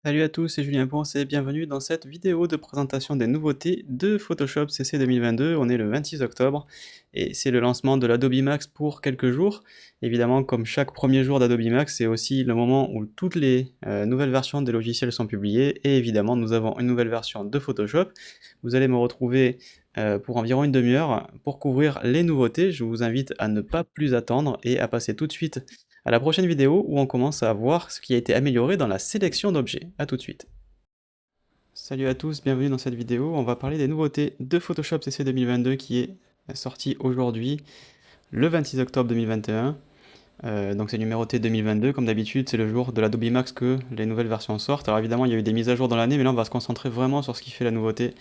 Salut à tous, c'est Julien Ponce et bienvenue dans cette vidéo de présentation des nouveautés de Photoshop CC 2022. On est le 26 octobre et c'est le lancement de l'Adobe Max pour quelques jours. Évidemment, comme chaque premier jour d'Adobe Max, c'est aussi le moment où toutes les nouvelles versions des logiciels sont publiées. Et évidemment, nous avons une nouvelle version de Photoshop. Vous allez me retrouver pour environ une demi-heure pour couvrir les nouveautés. Je vous invite à ne pas plus attendre et à passer tout de suite à la prochaine vidéo où on commence à voir ce qui a été amélioré dans la sélection d'objets. A tout de suite. Salut à tous, bienvenue dans cette vidéo. On va parler des nouveautés de Photoshop CC 2022 qui est sorti aujourd'hui, le 26 octobre 2021. Donc c'est numéroté 2022, comme d'habitude, c'est le jour de l'Adobe Max que les nouvelles versions sortent. Alors évidemment, il y a eu des mises à jour dans l'année, mais là on va se concentrer vraiment sur ce qui fait la nouveauté.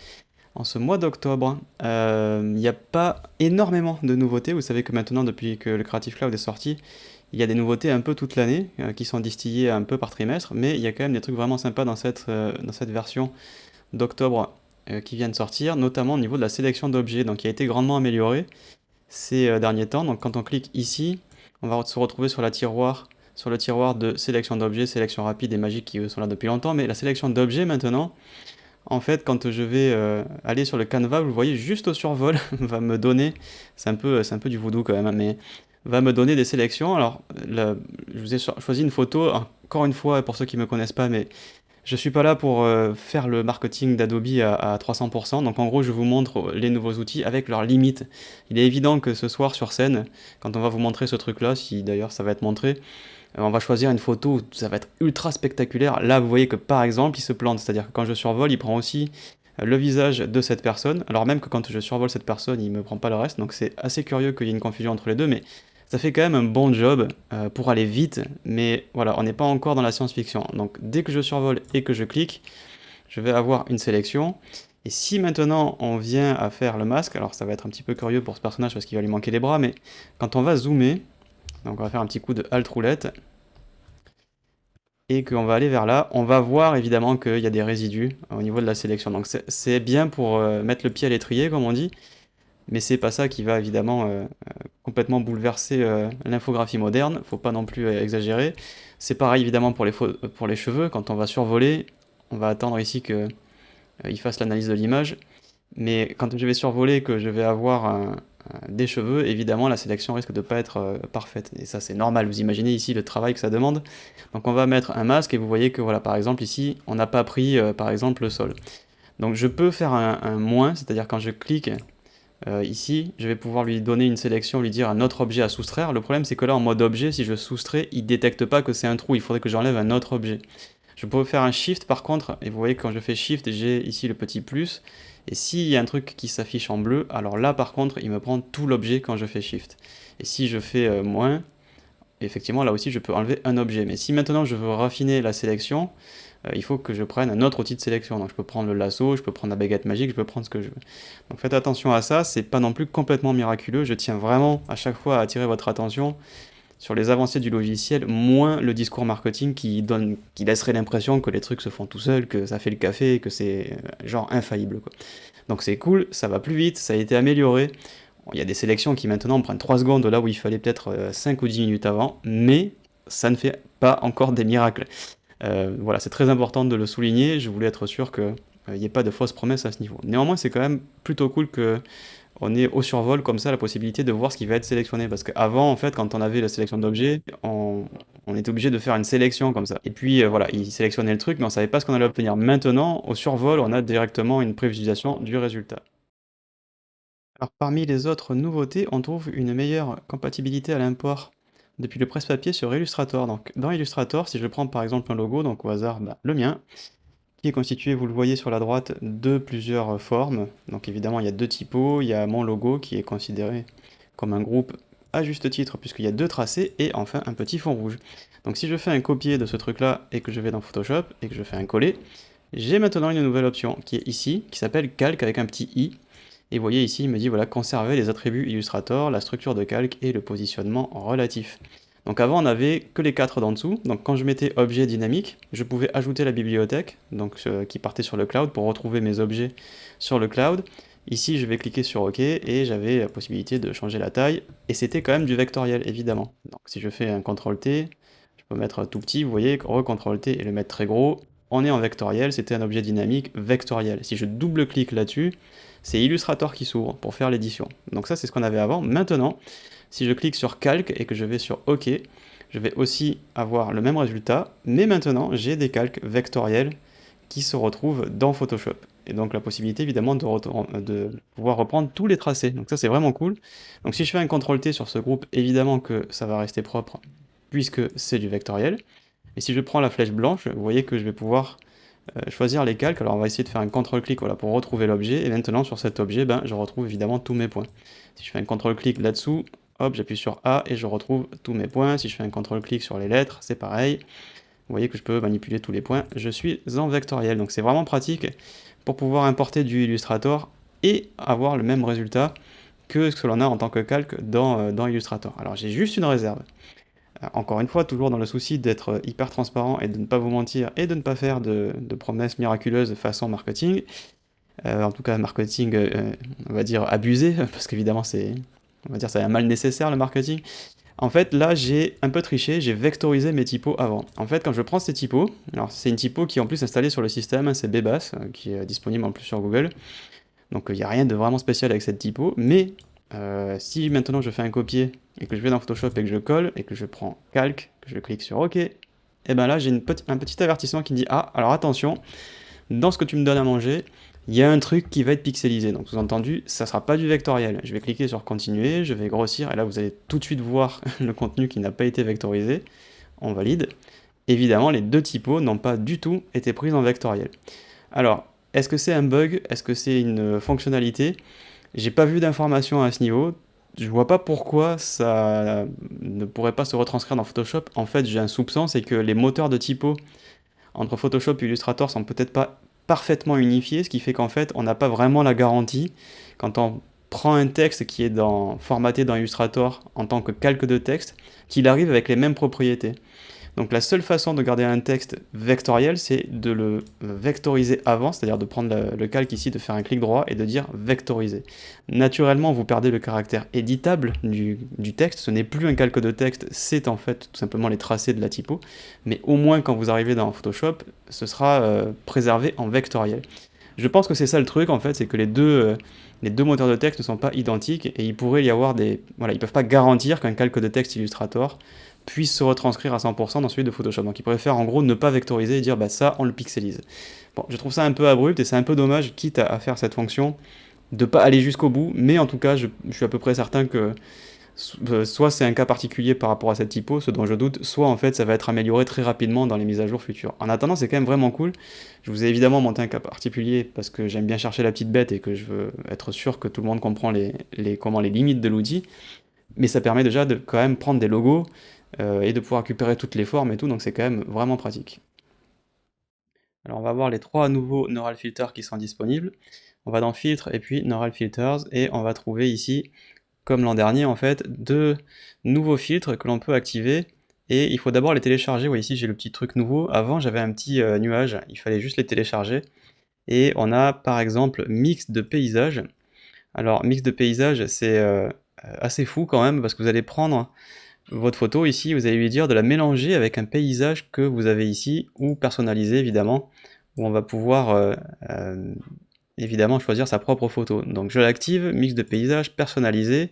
En ce mois d'octobre, il n'y a pas énormément de nouveautés. Vous savez que maintenant, depuis que le Creative Cloud est sorti, il y a des nouveautés un peu toute l'année qui sont distillées un peu par trimestre, mais il y a quand même des trucs vraiment sympas dans cette version d'octobre qui vient de sortir, notamment au niveau de la sélection d'objets, donc qui a été grandement améliorée ces derniers temps. Donc quand on clique ici, on va se retrouver sur le tiroir de sélection d'objets, sélection rapide et magique qui sont là depuis longtemps, mais la sélection d'objets maintenant, en fait, quand je vais aller sur le canevas, vous le voyez juste au survol, va me donner, c'est un peu du voodoo quand même, hein, mais va me donner des sélections. Alors, je vous ai choisi une photo, encore une fois, pour ceux qui ne me connaissent pas, mais je suis pas là pour faire le marketing d'Adobe à 300%, donc en gros, je vous montre les nouveaux outils avec leurs limites. Il est évident que ce soir sur scène, quand on va vous montrer ce truc-là, si d'ailleurs ça va être montré, on va choisir une photo où ça va être ultra spectaculaire. Là, vous voyez que par exemple, il se plante, c'est-à-dire que quand je survole, il prend aussi le visage de cette personne, alors même que quand je survole cette personne, il me prend pas le reste, donc c'est assez curieux qu'il y ait une confusion entre les deux, mais ça fait quand même un bon job pour aller vite, mais voilà, on n'est pas encore dans la science-fiction. Donc dès que je survole et que je clique, je vais avoir une sélection. Et si maintenant on vient à faire le masque, alors ça va être un petit peu curieux pour ce personnage parce qu'il va lui manquer les bras, mais quand on va zoomer, donc on va faire un petit coup de Alt roulette, et qu'on va aller vers là, on va voir évidemment qu'il y a des résidus au niveau de la sélection. Donc c'est bien pour mettre le pied à l'étrier, comme on dit, mais c'est pas ça qui va évidemment complètement bouleverser l'infographie moderne, faut pas non plus exagérer. C'est pareil évidemment pour les cheveux, quand on va survoler, on va attendre ici qu'il fasse l'analyse de l'image, mais quand je vais survoler, que je vais avoir des cheveux, évidemment la sélection risque de pas être parfaite, et ça c'est normal, vous imaginez ici le travail que ça demande. Donc on va mettre un masque, et vous voyez que voilà, par exemple ici, on n'a pas pris par exemple le sol. Donc je peux faire un moins, c'est-à-dire quand je clique ici, je vais pouvoir lui donner une sélection, lui dire un autre objet à soustraire. Le problème c'est que là en mode objet, si je soustrais, il détecte pas que c'est un trou, il faudrait que j'enlève un autre objet. Je peux faire un shift par contre, et vous voyez que quand je fais shift, j'ai ici le petit plus, et s'il y a un truc qui s'affiche en bleu, alors là par contre, il me prend tout l'objet quand je fais shift. Et si je fais moins, effectivement là aussi je peux enlever un objet. Mais si maintenant je veux raffiner la sélection, il faut que je prenne un autre outil de sélection. Donc je peux prendre le lasso, je peux prendre la baguette magique, je peux prendre ce que je veux. Donc faites attention à ça, c'est pas non plus complètement miraculeux. Je tiens vraiment à chaque fois à attirer votre attention sur les avancées du logiciel, moins le discours marketing qui laisserait l'impression que les trucs se font tout seuls, que ça fait le café, que c'est genre infaillible, quoi. Donc c'est cool, ça va plus vite, ça a été amélioré. Bon, il y a des sélections qui maintenant prennent 3 secondes là où il fallait peut-être 5 ou 10 minutes avant, mais ça ne fait pas encore des miracles. Voilà, c'est très important de le souligner, je voulais être sûr qu'il n'y ait pas de fausses promesses à ce niveau. Néanmoins, c'est quand même plutôt cool que on ait au survol comme ça la possibilité de voir ce qui va être sélectionné. Parce qu'avant, en fait, quand on avait la sélection d'objets, on était obligé de faire une sélection comme ça. Et puis voilà, il sélectionnait le truc, mais on savait pas ce qu'on allait obtenir. Maintenant, au survol, on a directement une prévisualisation du résultat. Alors parmi les autres nouveautés, on trouve une meilleure compatibilité à l'import depuis le presse-papier sur Illustrator. Donc dans Illustrator, si je prends par exemple un logo, donc au hasard le mien, qui est constitué, vous le voyez sur la droite, de plusieurs formes. Donc évidemment, il y a deux typos, il y a mon logo qui est considéré comme un groupe à juste titre puisqu'il y a deux tracés, et enfin un petit fond rouge. Donc si je fais un copier de ce truc-là et que je vais dans Photoshop et que je fais un coller, j'ai maintenant une nouvelle option qui est ici, qui s'appelle calque avec un petit i. Et vous voyez ici, il me dit voilà, conserver les attributs Illustrator, la structure de calque et le positionnement relatif. Donc avant on n'avait que les 4 d'en dessous, donc quand je mettais objet dynamique, je pouvais ajouter la bibliothèque, donc qui partait sur le cloud pour retrouver mes objets sur le cloud, Ici, je vais cliquer sur OK et j'avais la possibilité de changer la taille. Et c'était quand même du vectoriel, évidemment. Donc si je fais un CTRL-T, je peux mettre tout petit, vous voyez, re-CTRL-T et le mettre très gros. On est en vectoriel, c'était un objet dynamique vectoriel. Si je double-clique là-dessus, c'est Illustrator qui s'ouvre pour faire l'édition. Donc ça, c'est ce qu'on avait avant. Maintenant, si je clique sur calque et que je vais sur OK, je vais aussi avoir le même résultat, mais maintenant, j'ai des calques vectoriels qui se retrouvent dans Photoshop. Et donc la possibilité évidemment de pouvoir reprendre tous les tracés. Donc ça c'est vraiment cool. Donc si je fais un CTRL-T sur ce groupe, évidemment que ça va rester propre puisque c'est du vectoriel. Et si je prends la flèche blanche, vous voyez que je vais pouvoir choisir les calques. Alors on va essayer de faire un CTRL-clic voilà, pour retrouver l'objet. Et maintenant sur cet objet, ben, je retrouve évidemment tous mes points. Si je fais un CTRL-clic là-dessous, hop, j'appuie sur A et je retrouve tous mes points. Si je fais un CTRL-clic sur les lettres, c'est pareil. Vous voyez que je peux manipuler tous les points. Je suis en vectoriel, donc c'est vraiment pratique pour pouvoir importer du Illustrator et avoir le même résultat que ce que l'on a en tant que calque dans Illustrator. Alors j'ai juste une réserve. Encore une fois, toujours dans le souci d'être hyper transparent et de ne pas vous mentir et de ne pas faire de promesses miraculeuses façon marketing. En tout cas, marketing, on va dire abusé, parce qu'évidemment c'est un mal nécessaire le marketing. En fait, là, j'ai un peu triché, j'ai vectorisé mes typos avant. En fait, quand je prends ces typos, alors c'est une typo qui est en plus installée sur le système, c'est Bebas, qui est disponible en plus sur Google. Donc il n'y a rien de vraiment spécial avec cette typo, mais si maintenant je fais un copier et que je vais dans Photoshop et que je colle et que je prends calque, que je clique sur OK, et ben là j'ai un petit avertissement qui me dit ah, alors attention, dans ce que tu me donnes à manger, il y a un truc qui va être pixelisé. Donc sous-entendu, ça sera pas du vectoriel. Je vais cliquer sur continuer, je vais grossir, et là vous allez tout de suite voir le contenu qui n'a pas été vectorisé. On valide. Évidemment, les deux typos n'ont pas du tout été prises en vectoriel. Alors, est-ce que c'est un bug? Est-ce que c'est une fonctionnalité? J'ai pas vu d'informations à ce niveau. Je vois pas pourquoi ça ne pourrait pas se retranscrire dans Photoshop. En fait, j'ai un soupçon, c'est que les moteurs de typo entre Photoshop et Illustrator sont peut-être pas parfaitement unifiés, ce qui fait qu'en fait, on n'a pas vraiment la garantie, quand on prend un texte qui est formaté dans Illustrator en tant que calque de texte, qu'il arrive avec les mêmes propriétés. Donc la seule façon de garder un texte vectoriel, c'est de le vectoriser avant, c'est-à-dire de prendre le calque ici, de faire un clic droit et de dire vectoriser. Naturellement, vous perdez le caractère éditable du texte, ce n'est plus un calque de texte, c'est en fait tout simplement les tracés de la typo, mais au moins quand vous arrivez dans Photoshop, ce sera préservé en vectoriel. Je pense que c'est ça le truc en fait, c'est que les deux moteurs de texte ne sont pas identiques et il pourrait y avoir des... Voilà, ils ne peuvent pas garantir qu'un calque de texte Illustrator puisse se retranscrire à 100% dans celui de Photoshop. Donc ils préfèrent en gros ne pas vectoriser et dire bah ça on le pixelise. Bon, je trouve ça un peu abrupt et c'est un peu dommage, quitte à faire cette fonction, de pas aller jusqu'au bout, mais en tout cas je suis à peu près certain que soit c'est un cas particulier par rapport à cette typo, ce dont je doute, soit en fait ça va être amélioré très rapidement dans les mises à jour futures. En attendant, c'est quand même vraiment cool. Je vous ai évidemment monté un cas particulier parce que j'aime bien chercher la petite bête et que je veux être sûr que tout le monde comprend les limites de l'outil, mais ça permet déjà de quand même prendre des logos et de pouvoir récupérer toutes les formes et tout, donc c'est quand même vraiment pratique. Alors on va voir les trois nouveaux Neural Filters qui sont disponibles. On va dans Filtre et puis Neural Filters et on va trouver ici, comme l'an dernier en fait, deux nouveaux filtres que l'on peut activer et il faut d'abord les télécharger. Vous voyez ici j'ai le petit truc nouveau. Avant j'avais un petit nuage, il fallait juste les télécharger. Et on a par exemple mix de paysages. Alors mix de paysages c'est assez fou quand même parce que vous allez prendre votre photo ici, vous allez lui dire de la mélanger avec un paysage que vous avez ici, ou personnalisé évidemment, où on va pouvoir évidemment choisir sa propre photo. Donc je l'active, mix de paysage, personnalisé,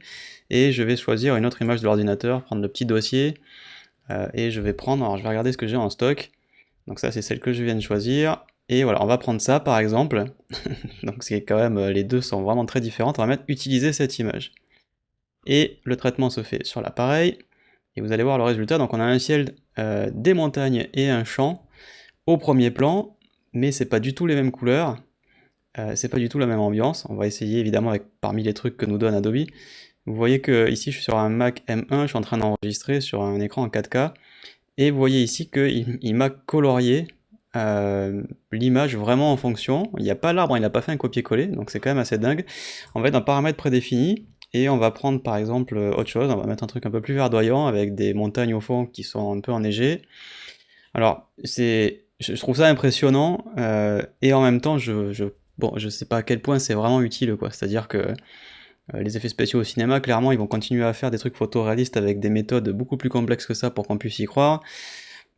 et je vais choisir une autre image de l'ordinateur, prendre le petit dossier, et je vais prendre, alors je vais regarder ce que j'ai en stock, donc ça c'est celle que je viens de choisir, et voilà, on va prendre ça par exemple, donc c'est quand même, les deux sont vraiment très différentes, on va mettre utiliser cette image. Et le traitement se fait sur l'appareil, et vous allez voir le résultat. Donc on a un ciel, des montagnes et un champ au premier plan, mais c'est pas du tout les mêmes couleurs, c'est pas du tout la même ambiance. On va essayer évidemment avec parmi les trucs que nous donne Adobe. Vous voyez que ici je suis sur un Mac M1, je suis en train d'enregistrer sur un écran en 4K, et vous voyez ici qu'il m'a colorié l'image vraiment en fonction. Il n'y a pas l'arbre, il n'a pas fait un copier-coller, donc c'est quand même assez dingue. On va être dans paramètres prédéfinis, et on va prendre par exemple autre chose, on va mettre un truc un peu plus verdoyant avec des montagnes au fond qui sont un peu enneigées. Alors je trouve ça impressionnant et en même temps je bon, je sais pas à quel point c'est vraiment utile, quoi. C'est-à-dire que les effets spéciaux au cinéma, clairement, ils vont continuer à faire des trucs photoréalistes avec des méthodes beaucoup plus complexes que ça pour qu'on puisse y croire.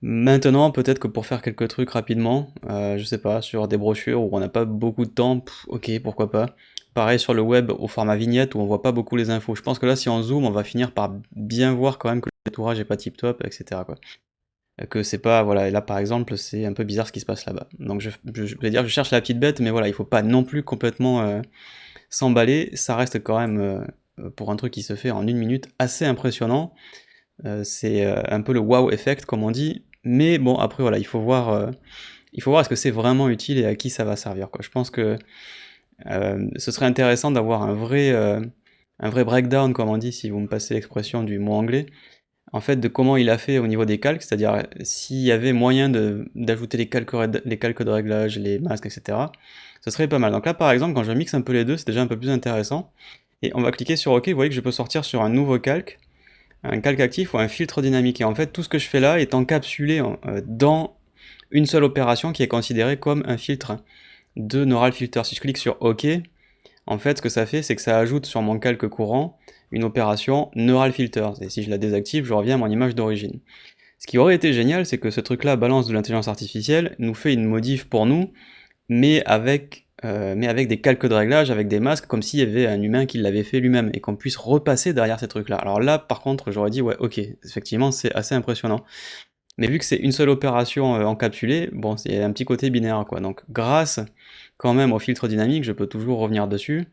Maintenant, peut-être que pour faire quelques trucs rapidement, je sais pas, sur des brochures où on n'a pas beaucoup de temps, ok, pourquoi pas. Pareil sur le web au format vignette où on voit pas beaucoup les infos. Je pense que là, si on zoome, on va finir par bien voir quand même que le détourage est pas tip top, etc., quoi. Que c'est pas, voilà, et là par exemple, c'est un peu bizarre ce qui se passe là-bas. Donc je vais dire, je cherche la petite bête, mais voilà, il faut pas non plus complètement s'emballer. Ça reste quand même, pour un truc qui se fait en 1 minute, assez impressionnant. C'est un peu le wow effect comme on dit, mais bon après voilà, il faut voir est-ce que c'est vraiment utile et à qui ça va servir, quoi. Je pense que ce serait intéressant d'avoir un vrai breakdown comme on dit, si vous me passez l'expression du mot anglais, en fait de comment il a fait au niveau des calques, c'est-à-dire s'il y avait moyen d'ajouter les calques de réglage, les masques, etc. Ce serait pas mal. Donc là par exemple quand je mixe un peu les deux, c'est déjà un peu plus intéressant. Et on va cliquer sur OK, vous voyez que je peux sortir sur un nouveau calque, un calque actif ou un filtre dynamique. Et en fait, tout ce que je fais là est encapsulé dans une seule opération qui est considérée comme un filtre de Neural Filter. Si je clique sur OK, en fait, ce que ça fait, c'est que ça ajoute sur mon calque courant une opération Neural Filter. Et si je la désactive, je reviens à mon image d'origine. Ce qui aurait été génial, c'est que ce truc-là balance de l'intelligence artificielle, nous fait une modif pour nous, mais avec des calques de réglage, avec des masques, comme s'il y avait un humain qui l'avait fait lui-même, et qu'on puisse repasser derrière ces trucs-là. Alors là, par contre, j'aurais dit, ouais, ok, effectivement, c'est assez impressionnant. Mais vu que c'est une seule opération encapsulée, bon, c'est un petit côté binaire, quoi. Donc, grâce quand même au filtre dynamique, je peux toujours revenir dessus,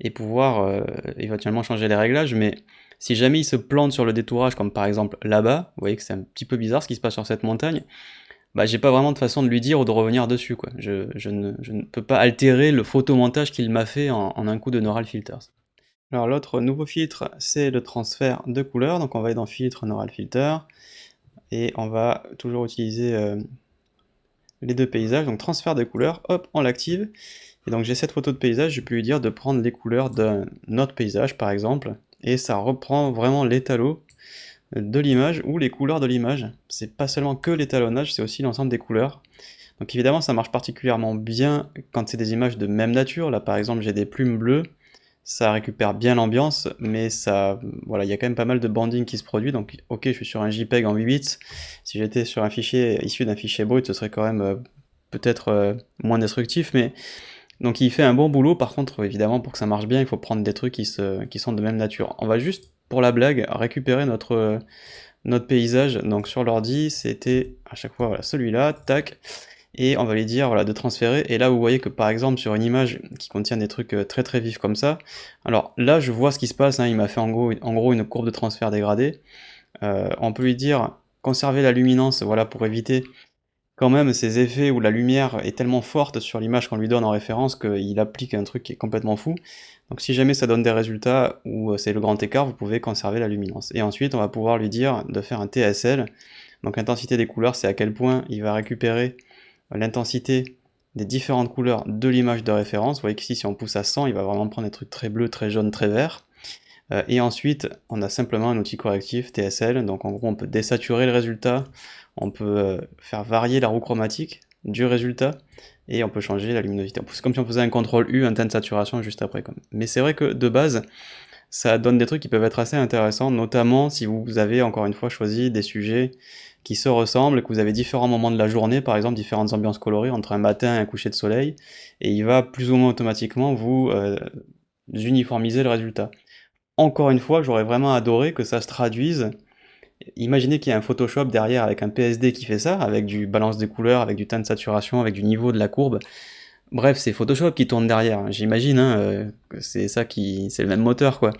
et pouvoir éventuellement changer les réglages, mais si jamais il se plante sur le détourage, comme par exemple là-bas, vous voyez que c'est un petit peu bizarre ce qui se passe sur cette montagne, bah, j'ai pas vraiment de façon de lui dire ou de revenir dessus, quoi. Je ne peux pas altérer le photomontage qu'il m'a fait en un coup de Neural Filters. Alors l'autre nouveau filtre, c'est le transfert de couleurs. Donc on va aller dans Filtre, Neural Filter, et on va toujours utiliser les deux paysages. Donc transfert de couleurs, hop, on l'active. Et donc j'ai cette photo de paysage, je peux lui dire de prendre les couleurs d'un autre paysage, par exemple, et ça reprend vraiment l'étalo de l'image ou les couleurs de l'image. C'est pas seulement que l'étalonnage, c'est aussi l'ensemble des couleurs. Donc évidemment ça marche particulièrement bien quand c'est des images de même nature. Là par exemple j'ai des plumes bleues, ça récupère bien l'ambiance, mais ça, voilà, il y a quand même pas mal de banding qui se produit. Donc ok, je suis sur un JPEG en 8 bits, si j'étais sur un fichier issu d'un fichier brut, ce serait quand même peut-être moins destructif, mais donc il fait un bon boulot. Par contre, évidemment, pour que ça marche bien, il faut prendre des trucs qui sont de même nature. On va juste, pour la blague, récupérer notre paysage. Donc sur l'ordi, c'était à chaque fois voilà, celui-là, tac, et on va lui dire voilà, de transférer. Et là, vous voyez que par exemple, sur une image qui contient des trucs très très vifs comme ça, alors là, je vois ce qui se passe, hein, il m'a fait en gros une courbe de transfert dégradée. On peut lui dire conserver la luminance, voilà, pour éviter quand même ces effets où la lumière est tellement forte sur l'image qu'on lui donne en référence qu'il applique un truc qui est complètement fou. Donc si jamais ça donne des résultats où c'est le grand écart, vous pouvez conserver la luminance. Et ensuite, on va pouvoir lui dire de faire un TSL. Donc l'intensité des couleurs, c'est à quel point il va récupérer l'intensité des différentes couleurs de l'image de référence. Vous voyez qu'ici, si on pousse à 100, il va vraiment prendre des trucs très bleus, très jaunes, très verts. Et ensuite, on a simplement un outil correctif, TSL, donc en gros on peut désaturer le résultat, on peut faire varier la roue chromatique du résultat, et on peut changer la luminosité. C'est comme si on faisait un CTRL-U, un temps de saturation juste après. Mais c'est vrai que de base, ça donne des trucs qui peuvent être assez intéressants, notamment si vous avez encore une fois choisi des sujets qui se ressemblent, que vous avez différents moments de la journée, par exemple différentes ambiances colorées entre un matin et un coucher de soleil, et il va plus ou moins automatiquement vous uniformiser le résultat. Encore une fois, j'aurais vraiment adoré que ça se traduise. Imaginez qu'il y a un Photoshop derrière avec un PSD qui fait ça, avec du balance des couleurs, avec du temps de saturation, avec du niveau de la courbe. Bref, c'est Photoshop qui tourne derrière, j'imagine, hein, que c'est ça c'est le même moteur, quoi.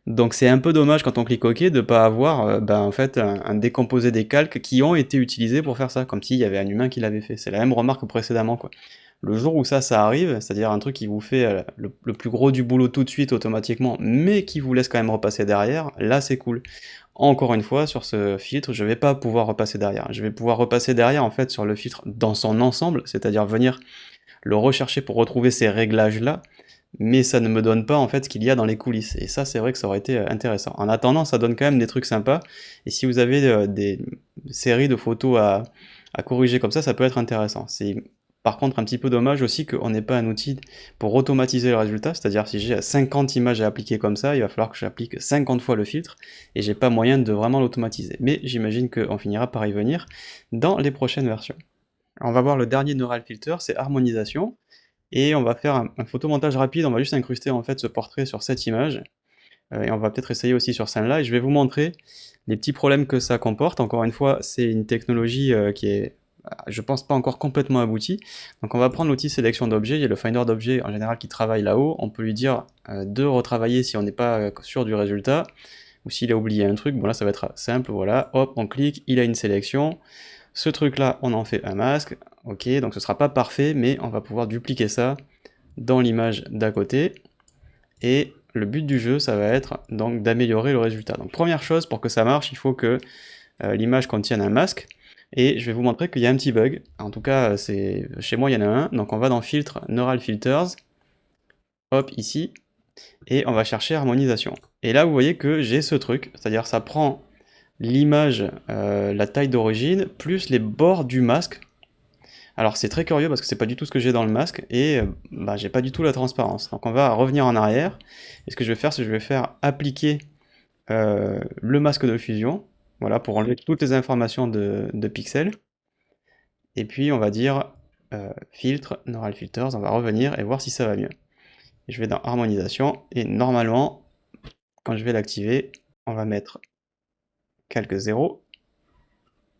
Donc c'est un peu dommage quand on clique OK de pas avoir en fait un décomposé des calques qui ont été utilisés pour faire ça, comme s'il y avait un humain qui l'avait fait. C'est la même remarque que précédemment, quoi. Le jour où ça arrive, c'est-à-dire un truc qui vous fait le plus gros du boulot tout de suite automatiquement, mais qui vous laisse quand même repasser derrière, là c'est cool. Encore une fois, sur ce filtre, je vais pas pouvoir repasser derrière. Je vais pouvoir repasser derrière en fait sur le filtre dans son ensemble, c'est-à-dire venir le rechercher pour retrouver ces réglages-là, mais ça ne me donne pas en fait ce qu'il y a dans les coulisses. Et ça, c'est vrai que ça aurait été intéressant. En attendant, ça donne quand même des trucs sympas, et si vous avez des séries de photos à corriger comme ça peut être intéressant. Par contre, un petit peu dommage aussi qu'on n'ait pas un outil pour automatiser le résultat, c'est-à-dire si j'ai 50 images à appliquer comme ça, il va falloir que j'applique 50 fois le filtre, et j'ai pas moyen de vraiment l'automatiser. Mais j'imagine qu'on finira par y venir dans les prochaines versions. On va voir le dernier neural filter, c'est harmonisation, et on va faire un photomontage rapide, on va juste incruster en fait ce portrait sur cette image, et on va peut-être essayer aussi sur celle-là, et je vais vous montrer les petits problèmes que ça comporte. Encore une fois, c'est une technologie qui est, je pense, pas encore complètement aboutie. Donc on va prendre l'outil sélection d'objets, il y a le finder d'objets en général qui travaille là-haut, on peut lui dire de retravailler si on n'est pas sûr du résultat, ou s'il a oublié un truc, bon là ça va être simple, voilà, hop, on clique, il a une sélection, ce truc-là, on en fait un masque, ok, donc ce sera pas parfait, mais on va pouvoir dupliquer ça dans l'image d'à côté, et le but du jeu, ça va être donc d'améliorer le résultat. Donc première chose, pour que ça marche, il faut que l'image contienne un masque, et je vais vous montrer qu'il y a un petit bug, en tout cas chez moi il y en a un, donc on va dans Filtre, Neural Filters, hop, ici, et on va chercher Harmonisation. Et là vous voyez que j'ai ce truc, c'est-à-dire ça prend l'image, la taille d'origine, plus les bords du masque. Alors c'est très curieux parce que c'est pas du tout ce que j'ai dans le masque, et bah, j'ai pas du tout la transparence. Donc on va revenir en arrière, et ce que je vais faire, c'est que je vais faire appliquer le masque de fusion, voilà, pour enlever toutes les informations de pixels. Et puis on va dire filtre, neural filters, on va revenir et voir si ça va mieux. Et je vais dans harmonisation, et normalement, quand je vais l'activer, on va mettre quelques zéros,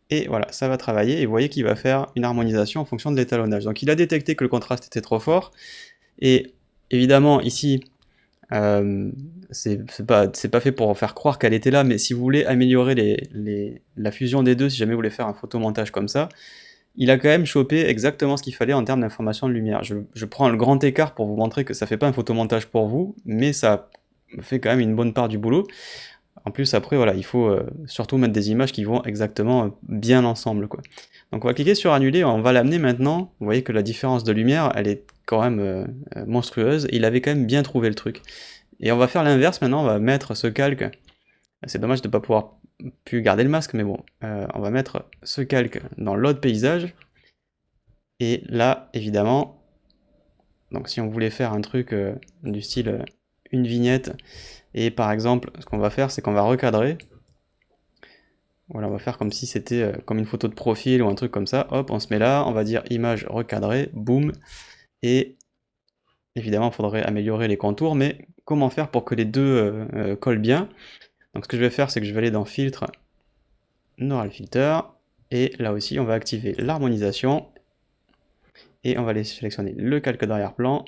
et voilà, ça va travailler, et vous voyez qu'il va faire une harmonisation en fonction de l'étalonnage. Donc il a détecté que le contraste était trop fort, et évidemment ici, c'est pas fait pour faire croire qu'elle était là, mais si vous voulez améliorer la fusion des deux, si jamais vous voulez faire un photomontage comme ça, il a quand même chopé exactement ce qu'il fallait en termes d'information de lumière. Je prends le grand écart pour vous montrer que ça fait pas un photomontage pour vous, mais ça fait quand même une bonne part du boulot. En plus, après, voilà, il faut surtout mettre des images qui vont exactement bien ensemble, quoi. Donc on va cliquer sur annuler, on va l'amener maintenant. Vous voyez que la différence de lumière, elle est quand même monstrueuse. Il avait quand même bien trouvé le truc. Et on va faire l'inverse maintenant, on va mettre ce calque. C'est dommage de ne pas pouvoir plus garder le masque, mais bon, on va mettre ce calque dans l'autre paysage. Et là, évidemment, donc si on voulait faire un truc du style une vignette, et par exemple, ce qu'on va faire, c'est qu'on va recadrer. Voilà, on va faire comme si c'était comme une photo de profil ou un truc comme ça. Hop, on se met là, on va dire image recadrée, boum. Et évidemment, il faudrait améliorer les contours, mais comment faire pour que les deux collent bien? Donc ce que je vais faire, c'est que je vais aller dans Filtre, Neural Filter, et là aussi, on va activer l'harmonisation, et on va aller sélectionner le calque d'arrière-plan,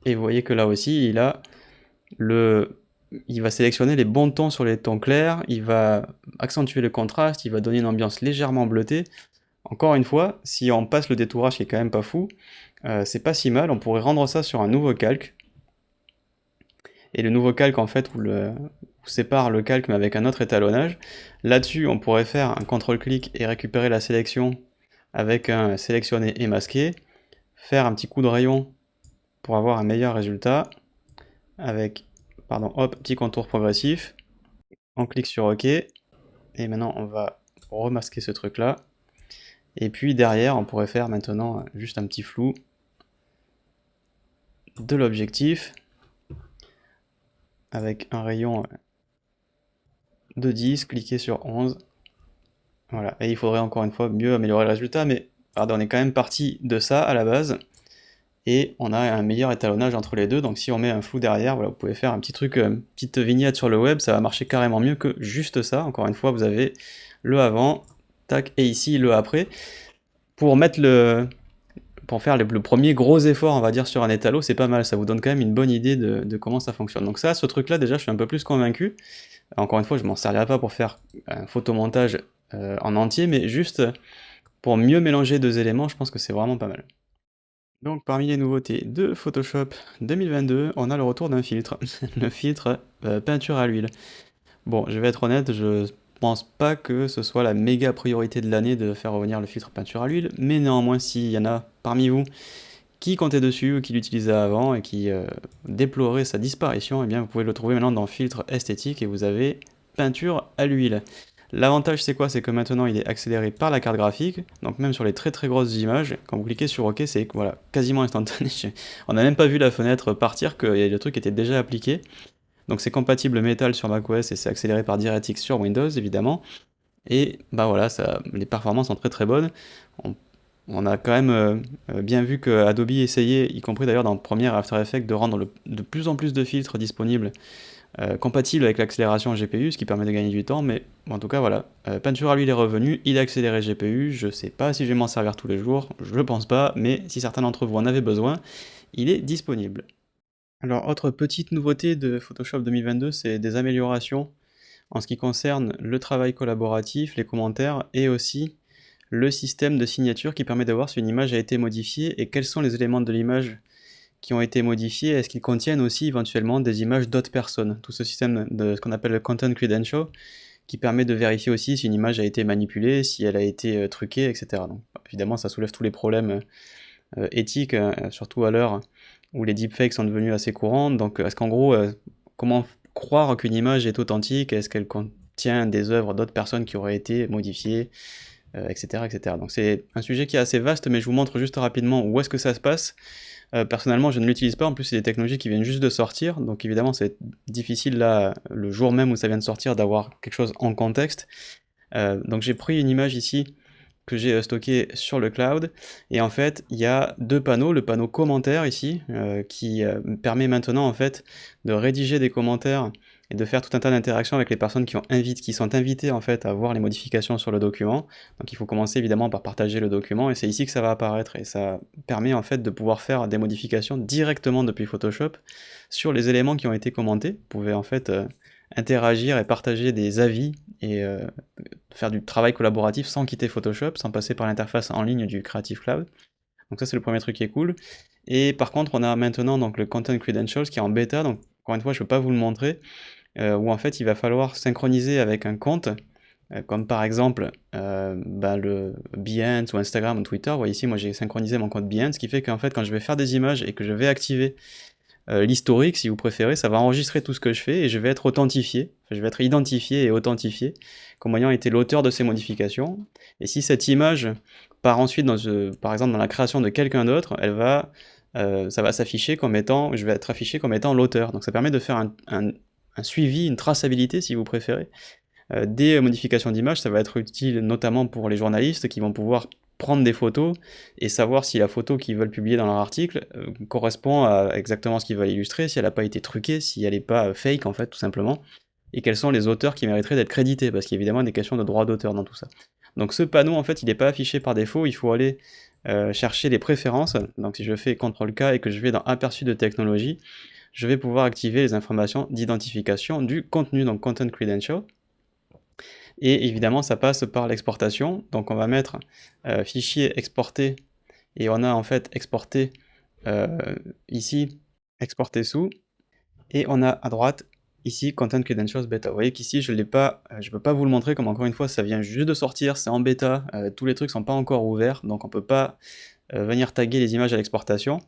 et vous voyez que là aussi, il va sélectionner les bons tons sur les tons clairs, il va accentuer le contraste, il va donner une ambiance légèrement bleutée. Encore une fois, si on passe le détourage qui est quand même pas fou, c'est pas si mal, on pourrait rendre ça sur un nouveau calque. Et le nouveau calque, en fait, vous sépare le calque mais avec un autre étalonnage. Là-dessus, on pourrait faire un CTRL-clic et récupérer la sélection avec un sélectionner et masquer, faire un petit coup de rayon pour avoir un meilleur résultat, avec, pardon, hop, petit contour progressif, on clique sur OK, et maintenant on va remasquer ce truc-là, et puis derrière, on pourrait faire maintenant juste un petit flou de l'objectif, avec un rayon de 10, cliquez sur 11, voilà, et il faudrait encore une fois mieux améliorer le résultat, mais regardez, on est quand même parti de ça à la base, et on a un meilleur étalonnage entre les deux, donc si on met un flou derrière, voilà, vous pouvez faire un petit truc, une petite vignette sur le web, ça va marcher carrément mieux que juste ça. Encore une fois, vous avez le avant, tac, et ici le après. Pour faire le premier gros effort, on va dire, sur un étalo, c'est pas mal, ça vous donne quand même une bonne idée de comment ça fonctionne. Donc ça, ce truc-là, déjà, je suis un peu plus convaincu. Encore une fois, je m'en servirai pas pour faire un photomontage en entier, mais juste pour mieux mélanger deux éléments, je pense que c'est vraiment pas mal. Donc parmi les nouveautés de Photoshop 2022, on a le retour d'un filtre, le filtre peinture à l'huile. Bon, je vais être honnête, je pense pas que ce soit la méga priorité de l'année de faire revenir le filtre peinture à l'huile, mais néanmoins s'il y en a parmi vous qui comptaient dessus ou qui l'utilisaient avant et qui déploraient sa disparition, eh bien vous pouvez le trouver maintenant dans filtre esthétique et vous avez peinture à l'huile. L'avantage c'est quoi? C'est que maintenant il est accéléré par la carte graphique, donc même sur les très très grosses images, quand vous cliquez sur OK, c'est voilà, quasiment instantané. On n'a même pas vu la fenêtre partir, que le truc était déjà appliqué. Donc c'est compatible Metal sur macOS et c'est accéléré par DirectX sur Windows évidemment. Et bah voilà, les performances sont très très bonnes. On, on a quand même bien vu que Adobe essayait, y compris d'ailleurs dans Premiere After Effects, de rendre de plus en plus de filtres disponibles compatibles avec l'accélération GPU, ce qui permet de gagner du temps, mais bon, en tout cas voilà, Ventura lui il est revenu, il a accéléré GPU, je sais pas si je vais m'en servir tous les jours, je pense pas, mais si certains d'entre vous en avaient besoin, il est disponible. Alors autre petite nouveauté de Photoshop 2022, c'est des améliorations en ce qui concerne le travail collaboratif, les commentaires et aussi le système de signature qui permet de voir si une image a été modifiée et quels sont les éléments de l'image qui ont été modifiés, est-ce qu'ils contiennent aussi éventuellement des images d'autres personnes. Tout ce système de ce qu'on appelle le Content Credential qui permet de vérifier aussi si une image a été manipulée, si elle a été truquée, etc. Donc évidemment ça soulève tous les problèmes éthiques, surtout à l'heure où les deepfakes sont devenus assez courants. Donc est-ce qu'en gros, comment croire qu'une image est authentique? Est-ce qu'elle contient des œuvres d'autres personnes qui auraient été modifiées, etc., etc. Donc c'est un sujet qui est assez vaste, mais je vous montre juste rapidement où est-ce que ça se passe. Personnellement, je ne l'utilise pas, en plus c'est des technologies qui viennent juste de sortir, donc évidemment c'est difficile là, le jour même où ça vient de sortir, d'avoir quelque chose en contexte. Donc j'ai pris une image ici que j'ai stocké sur le cloud, et en fait il y a deux panneaux, le panneau commentaires ici, qui permet maintenant en fait de rédiger des commentaires et de faire tout un tas d'interactions avec les personnes qui sont invitées en fait à voir les modifications sur le document. Donc il faut commencer évidemment par partager le document, et c'est ici que ça va apparaître, et ça permet en fait de pouvoir faire des modifications directement depuis Photoshop sur les éléments qui ont été commentés. Vous pouvez en fait interagir et partager des avis et faire du travail collaboratif sans quitter Photoshop, sans passer par l'interface en ligne du Creative Cloud. Donc ça c'est le premier truc qui est cool. Et par contre on a maintenant donc le Content Credentials qui est en bêta, donc encore une fois je ne peux pas vous le montrer, où en fait il va falloir synchroniser avec un compte, comme par exemple le Behance ou Instagram ou Twitter. Vous voyez ici moi j'ai synchronisé mon compte Behance, ce qui fait qu'en fait quand je vais faire des images et que je vais activer l'historique, si vous préférez, ça va enregistrer tout ce que je fais et je vais être authentifié, enfin, je vais être identifié et authentifié comme ayant été l'auteur de ces modifications. Et si cette image part ensuite, par exemple, dans la création de quelqu'un d'autre, ça va s'afficher comme étant, je vais être affiché comme étant l'auteur. Donc ça permet de faire un suivi, une traçabilité, si vous préférez, des modifications d'image. Ça va être utile notamment pour les journalistes qui vont pouvoir prendre des photos et savoir si la photo qu'ils veulent publier dans leur article correspond à exactement ce qu'ils veulent illustrer, si elle n'a pas été truquée, si elle n'est pas fake en fait tout simplement, et quels sont les auteurs qui mériteraient d'être crédités, parce qu'il y a évidemment des questions de droit d'auteur dans tout ça. Donc ce panneau en fait il n'est pas affiché par défaut, il faut aller chercher les préférences. Donc si je fais CTRL-K et que je vais dans aperçu de technologie, je vais pouvoir activer les informations d'identification du contenu, donc Content Credential. Et évidemment, ça passe par l'exportation. Donc on va mettre fichier exporté, et on a en fait exporté ici, exporté sous, et on a à droite ici Content Credentials Beta. Vous voyez qu'ici je ne peux pas vous le montrer, comme encore une fois ça vient juste de sortir, c'est en bêta, tous les trucs sont pas encore ouverts, donc on peut pas venir taguer les images à l'exportation.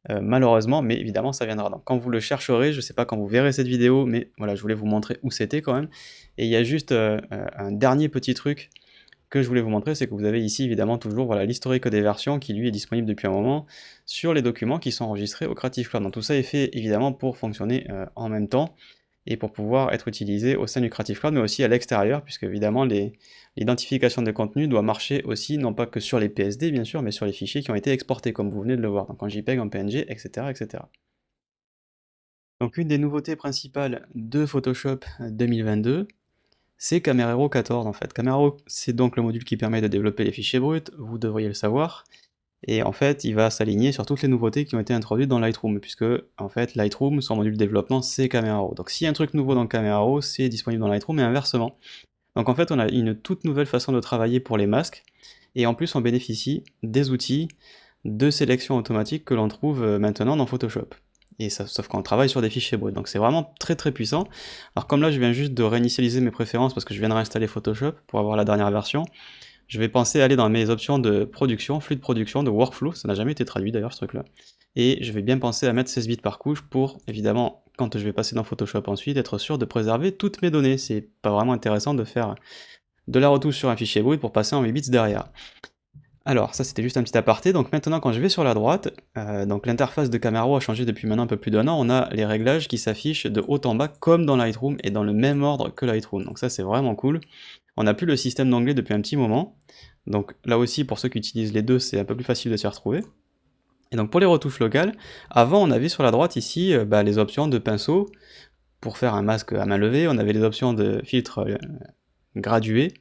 Malheureusement, mais évidemment ça viendra. Donc quand vous le chercherez, je ne sais pas quand vous verrez cette vidéo, mais voilà, je voulais vous montrer où c'était quand même. Et il y a juste un dernier petit truc que je voulais vous montrer, c'est que vous avez ici évidemment toujours voilà, l'historique des versions qui lui est disponible depuis un moment sur les documents qui sont enregistrés au Creative Cloud. Donc tout ça est fait évidemment pour fonctionner en même temps et pour pouvoir être utilisé au sein du Creative Cloud, mais aussi à l'extérieur, puisque évidemment l'identification de contenu doit marcher aussi, non pas que sur les PSD bien sûr, mais sur les fichiers qui ont été exportés, comme vous venez de le voir, donc en JPEG, en PNG, etc. etc. Donc une des nouveautés principales de Photoshop 2022, c'est Camera Raw 14 en fait. Camera Raw, c'est donc le module qui permet de développer les fichiers bruts, vous devriez le savoir, et en fait il va s'aligner sur toutes les nouveautés qui ont été introduites dans Lightroom, puisque en fait Lightroom, son module de développement, c'est Camera Raw. Donc s'il y a un truc nouveau dans Camera Raw, c'est disponible dans Lightroom et inversement. Donc en fait on a une toute nouvelle façon de travailler pour les masques, et en plus on bénéficie des outils de sélection automatique que l'on trouve maintenant dans Photoshop. Et ça, sauf qu'on travaille sur des fichiers bruts, donc c'est vraiment très très puissant. Alors comme là je viens juste de réinitialiser mes préférences parce que je viens de réinstaller Photoshop pour avoir la dernière version, je vais penser à aller dans mes options de production, flux de production, de workflow, ça n'a jamais été traduit d'ailleurs ce truc là, et je vais bien penser à mettre 16 bits par couche pour évidemment quand je vais passer dans Photoshop ensuite, être sûr de préserver toutes mes données. C'est pas vraiment intéressant de faire de la retouche sur un fichier brut pour passer en 8 bits derrière. Alors, ça c'était juste un petit aparté, donc maintenant quand je vais sur la droite, donc l'interface de Camera a changé depuis maintenant un peu plus d'1 an, on a les réglages qui s'affichent de haut en bas comme dans Lightroom et dans le même ordre que Lightroom, donc ça c'est vraiment cool. On n'a plus le système d'onglet depuis un petit moment, donc là aussi pour ceux qui utilisent les deux c'est un peu plus facile de s'y retrouver. Et donc pour les retouches locales, avant on avait sur la droite ici les options de pinceau, pour faire un masque à main levée, on avait les options de filtre gradué,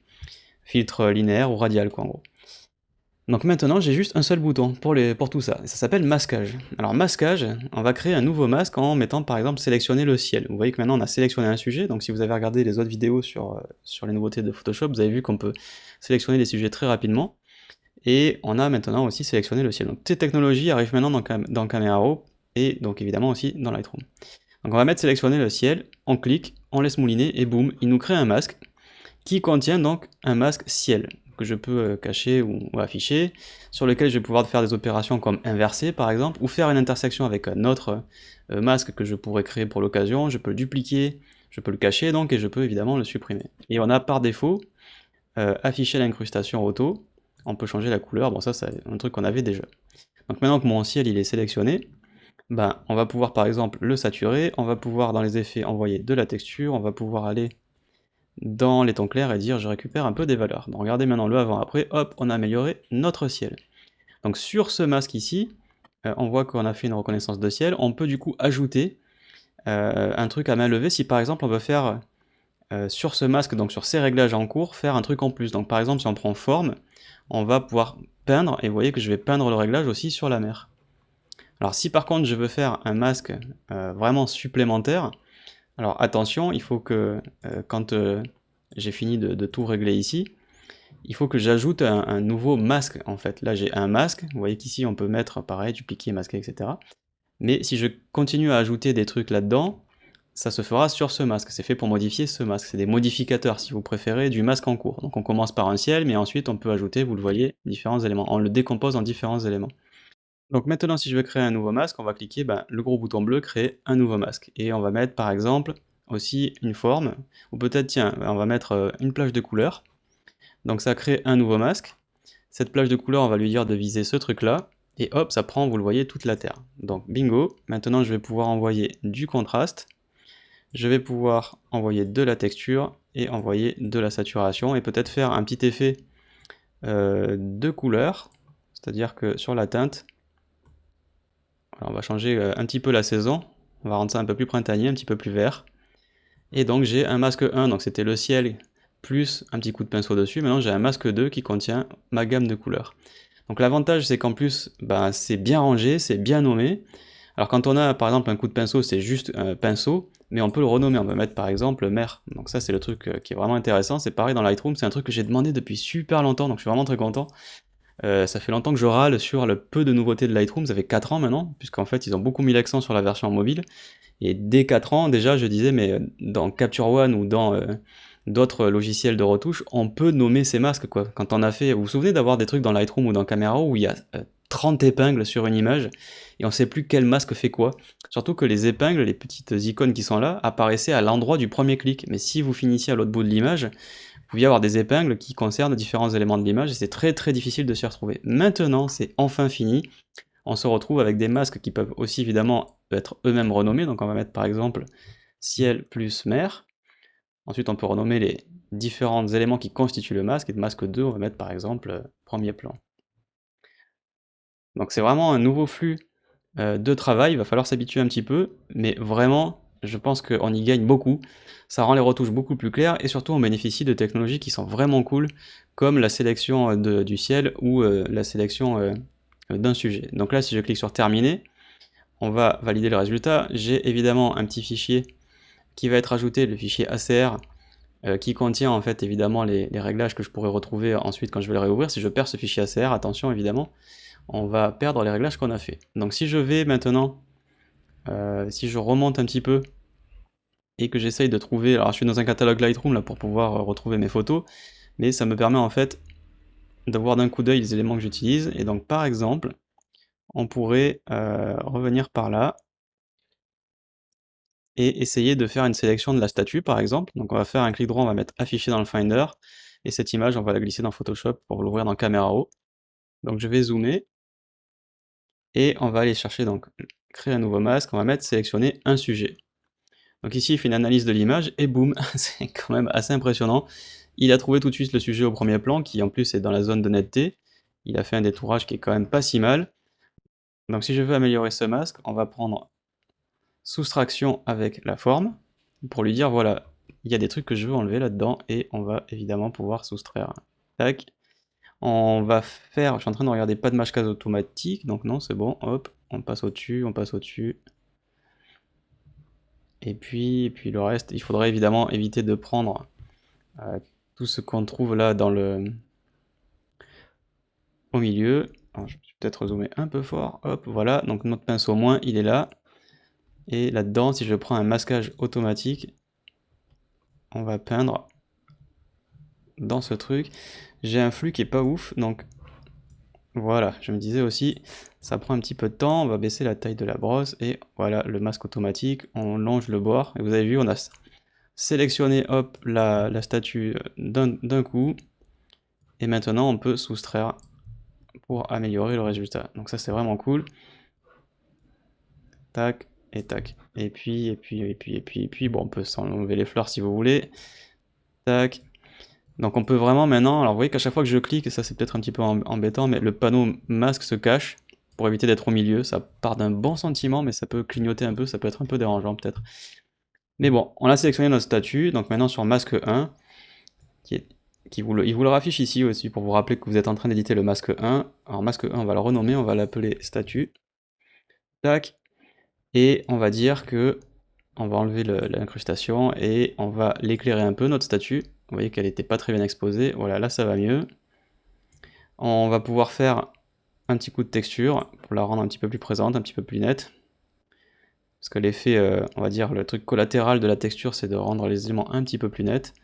filtre linéaire ou radial quoi en gros. Donc maintenant j'ai juste un seul bouton pour tout ça, et ça s'appelle masquage. Alors masquage, on va créer un nouveau masque en mettant par exemple sélectionner le ciel. Vous voyez que maintenant on a sélectionné un sujet, donc si vous avez regardé les autres vidéos sur les nouveautés de Photoshop, vous avez vu qu'on peut sélectionner des sujets très rapidement, et on a maintenant aussi sélectionné le ciel. Donc ces technologies arrivent maintenant dans Camera Raw, et donc évidemment aussi dans Lightroom. Donc on va mettre sélectionner le ciel, on clique, on laisse mouliner, et boum, il nous crée un masque, qui contient donc un masque ciel, que je peux cacher ou afficher, sur lequel je vais pouvoir faire des opérations comme inverser par exemple, ou faire une intersection avec un autre masque que je pourrais créer pour l'occasion, je peux le dupliquer, je peux le cacher donc, et je peux évidemment le supprimer. Et on a par défaut afficher l'incrustation auto, on peut changer la couleur, bon ça c'est un truc qu'on avait déjà. Donc maintenant que mon ciel il est sélectionné, ben, on va pouvoir par exemple le saturer, on va pouvoir dans les effets envoyer de la texture, on va pouvoir aller dans les tons clairs et dire je récupère un peu des valeurs. Donc regardez maintenant le avant-après, hop, on a amélioré notre ciel. Donc sur ce masque ici, on voit qu'on a fait une reconnaissance de ciel, on peut du coup ajouter un truc à main levée si par exemple on veut faire sur ce masque, donc sur ces réglages en cours, faire un truc en plus. Donc par exemple si on prend forme, on va pouvoir peindre, et vous voyez que je vais peindre le réglage aussi sur la mer. Alors si par contre je veux faire un masque vraiment supplémentaire, alors attention, il faut que quand j'ai fini de tout régler ici, il faut que j'ajoute un nouveau masque en fait. Là j'ai un masque, vous voyez qu'ici on peut mettre pareil, dupliquer, masquer, etc. Mais si je continue à ajouter des trucs là-dedans, ça se fera sur ce masque, c'est fait pour modifier ce masque, c'est des modificateurs si vous préférez du masque en cours. Donc on commence par un ciel, mais ensuite on peut ajouter, vous le voyez, différents éléments, on le décompose en différents éléments. Donc maintenant si je veux créer un nouveau masque, on va cliquer le gros bouton bleu, créer un nouveau masque. Et on va mettre par exemple aussi une forme, ou peut-être tiens, on va mettre une plage de couleurs. Donc ça crée un nouveau masque. Cette plage de couleurs, on va lui dire de viser ce truc-là, et hop, ça prend, vous le voyez, toute la terre. Donc bingo, maintenant je vais pouvoir envoyer du contraste, je vais pouvoir envoyer de la texture, et envoyer de la saturation, et peut-être faire un petit effet de couleur, c'est-à-dire que sur la teinte, alors on va changer un petit peu la saison, on va rendre ça un peu plus printanier, un petit peu plus vert. Et donc j'ai un masque 1, donc c'était le ciel, plus un petit coup de pinceau dessus. Maintenant j'ai un masque 2 qui contient ma gamme de couleurs. Donc l'avantage c'est qu'en plus, c'est bien rangé, c'est bien nommé. Alors quand on a par exemple un coup de pinceau, c'est juste un pinceau, mais on peut le renommer, on peut mettre par exemple mer. Donc ça c'est le truc qui est vraiment intéressant, c'est pareil dans Lightroom, c'est un truc que j'ai demandé depuis super longtemps, donc je suis vraiment très content. Ça fait longtemps que je râle sur le peu de nouveautés de Lightroom, ça fait 4 ans maintenant, puisqu'en fait ils ont beaucoup mis l'accent sur la version mobile, et dès 4 ans déjà je disais mais dans Capture One ou dans d'autres logiciels de retouche, on peut nommer ces masques quoi. Quand on a fait, vous vous souvenez d'avoir des trucs dans Lightroom ou dans Camera où il y a 30 épingles sur une image, et on sait plus quel masque fait quoi. Surtout que les épingles, les petites icônes qui sont là, apparaissaient à l'endroit du premier clic, mais si vous finissiez à l'autre bout de l'image, vous pouviez avoir des épingles qui concernent différents éléments de l'image, et c'est très très difficile de s'y retrouver. Maintenant, c'est enfin fini, on se retrouve avec des masques qui peuvent aussi évidemment être eux-mêmes renommés, donc on va mettre par exemple ciel plus mer, ensuite on peut renommer les différents éléments qui constituent le masque, et de masque 2 on va mettre par exemple premier plan. Donc c'est vraiment un nouveau flux de travail, il va falloir s'habituer un petit peu, mais vraiment, je pense qu'on y gagne beaucoup, ça rend les retouches beaucoup plus claires, et surtout on bénéficie de technologies qui sont vraiment cool, comme la sélection du ciel, ou la sélection d'un sujet. Donc là si je clique sur terminer, on va valider le résultat, j'ai évidemment un petit fichier qui va être ajouté, le fichier ACR, qui contient en fait évidemment les réglages que je pourrais retrouver ensuite quand je vais le réouvrir. Si je perds ce fichier ACR, attention évidemment, on va perdre les réglages qu'on a fait. Donc si je vais maintenant, si je remonte un petit peu, et que j'essaye de trouver, alors je suis dans un catalogue Lightroom là pour pouvoir retrouver mes photos, mais ça me permet en fait de voir d'un coup d'œil les éléments que j'utilise, et donc par exemple, on pourrait revenir par là, et essayer de faire une sélection de la statue par exemple. Donc on va faire un clic droit, on va mettre afficher dans le Finder, et cette image on va la glisser dans Photoshop pour l'ouvrir dans Camera Raw. Donc je vais zoomer, et on va aller chercher donc créer un nouveau masque, on va mettre sélectionner un sujet. Donc ici il fait une analyse de l'image, et boum, c'est quand même assez impressionnant. Il a trouvé tout de suite le sujet au premier plan, qui en plus est dans la zone de netteté. Il a fait un détourage qui est quand même pas si mal. Donc si je veux améliorer ce masque, on va prendre soustraction avec la forme, pour lui dire voilà, il y a des trucs que je veux enlever là-dedans, et on va évidemment pouvoir soustraire. Tac. On va faire, je suis en train de regarder pas de match case automatique, donc non c'est bon, hop, on passe au-dessus, on passe au-dessus. Et puis le reste, il faudrait évidemment éviter de prendre tout ce qu'on trouve là dans le au milieu. Alors, je vais peut-être zoomer un peu fort, hop, voilà, donc notre pinceau au moins il est là. Et là-dedans, si je prends un masquage automatique, on va peindre dans ce truc. J'ai un flux qui est pas ouf, donc voilà, je me disais aussi, ça prend un petit peu de temps, on va baisser la taille de la brosse, et voilà, le masque automatique, on longe le bord, et vous avez vu, on a sélectionné, hop, la statue d'un coup, et maintenant on peut soustraire pour améliorer le résultat. Donc ça c'est vraiment cool. Tac, et tac. Et puis, bon, on peut s'enlever les fleurs si vous voulez. Tac. Donc on peut vraiment maintenant, alors vous voyez qu'à chaque fois que je clique, et ça c'est peut-être un petit peu embêtant, mais le panneau masque se cache pour éviter d'être au milieu. Ça part d'un bon sentiment, mais ça peut clignoter un peu, ça peut être un peu dérangeant peut-être. Mais bon, on a sélectionné notre statut, donc maintenant sur masque 1, il vous le raffiche ici aussi pour vous rappeler que vous êtes en train d'éditer le masque 1. Alors masque 1, on va le renommer, on va l'appeler statut. Tac. Et on va dire que on va enlever l'incrustation et on va l'éclairer un peu, notre statue. Vous voyez qu'elle n'était pas très bien exposée. Voilà, là ça va mieux. On va pouvoir faire un petit coup de texture pour la rendre un petit peu plus présente, un petit peu plus nette. Parce que l'effet, on va dire, le truc collatéral de la texture, c'est de rendre les éléments un petit peu plus nets.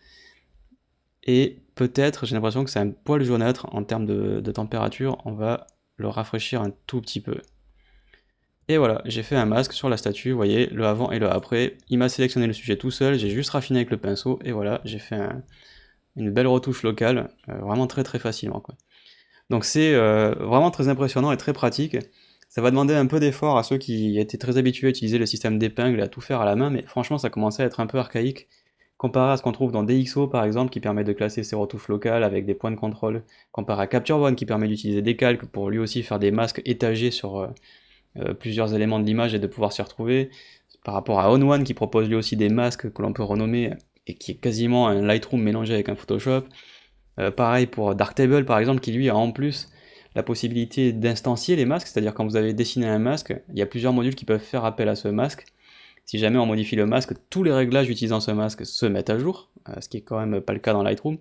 Et peut-être, j'ai l'impression que c'est un poil jaunâtre en termes de température, on va le rafraîchir un tout petit peu. Et voilà, j'ai fait un masque sur la statue, vous voyez, le avant et le après. Il m'a sélectionné le sujet tout seul, j'ai juste raffiné avec le pinceau, et voilà, j'ai fait une belle retouche locale, vraiment très très facilement, quoi. Donc c'est vraiment très impressionnant et très pratique. Ça va demander un peu d'effort à ceux qui étaient très habitués à utiliser le système d'épingle et à tout faire à la main, mais franchement ça commençait à être un peu archaïque, comparé à ce qu'on trouve dans DxO par exemple, qui permet de classer ses retouches locales avec des points de contrôle, comparé à Capture One qui permet d'utiliser des calques pour lui aussi faire des masques étagés sur plusieurs éléments de l'image et de pouvoir s'y retrouver, par rapport à OnOne qui propose lui aussi des masques que l'on peut renommer et qui est quasiment un Lightroom mélangé avec un Photoshop. Pareil pour Darktable par exemple, qui lui a en plus la possibilité d'instancier les masques, c'est-à-dire quand vous avez dessiné un masque, il y a plusieurs modules qui peuvent faire appel à ce masque. Si jamais on modifie le masque, tous les réglages utilisant ce masque se mettent à jour, ce qui est quand même pas le cas dans Lightroom.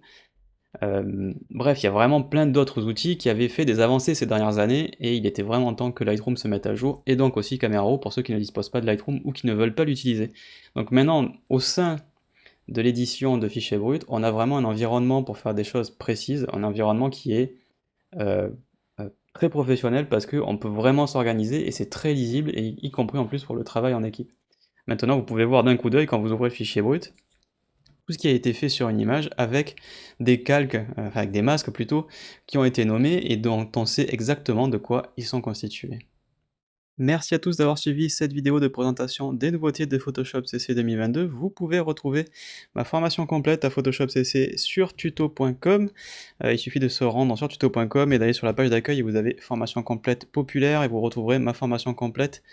Bref, il y a vraiment plein d'autres outils qui avaient fait des avancées ces dernières années, et il était vraiment temps que Lightroom se mette à jour, et donc aussi Camera Raw pour ceux qui ne disposent pas de Lightroom ou qui ne veulent pas l'utiliser. Donc maintenant, au sein de l'édition de fichiers bruts, on a vraiment un environnement pour faire des choses précises, un environnement qui est euh, très professionnel parce qu'on peut vraiment s'organiser et c'est très lisible, et y compris en plus pour le travail en équipe. Maintenant, vous pouvez voir d'un coup d'œil quand vous ouvrez le fichier brut tout ce qui a été fait sur une image avec des calques, enfin avec des masques plutôt, qui ont été nommés et dont on sait exactement de quoi ils sont constitués. Merci à tous d'avoir suivi cette vidéo de présentation des nouveautés de Photoshop CC 2022. Vous pouvez retrouver ma formation complète à Photoshop CC sur tuto.com. Il suffit de se rendre sur tuto.com et d'aller sur la page d'accueil et vous avez formation complète populaire et vous retrouverez ma formation complète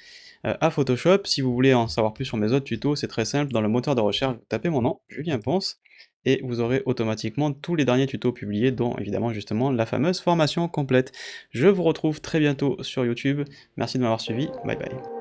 à Photoshop. Si vous voulez en savoir plus sur mes autres tutos, c'est très simple, dans le moteur de recherche, vous tapez mon nom, Julien Ponce, et vous aurez automatiquement tous les derniers tutos publiés, dont évidemment justement la fameuse formation complète. Je vous retrouve très bientôt sur YouTube, merci de m'avoir suivi, bye bye.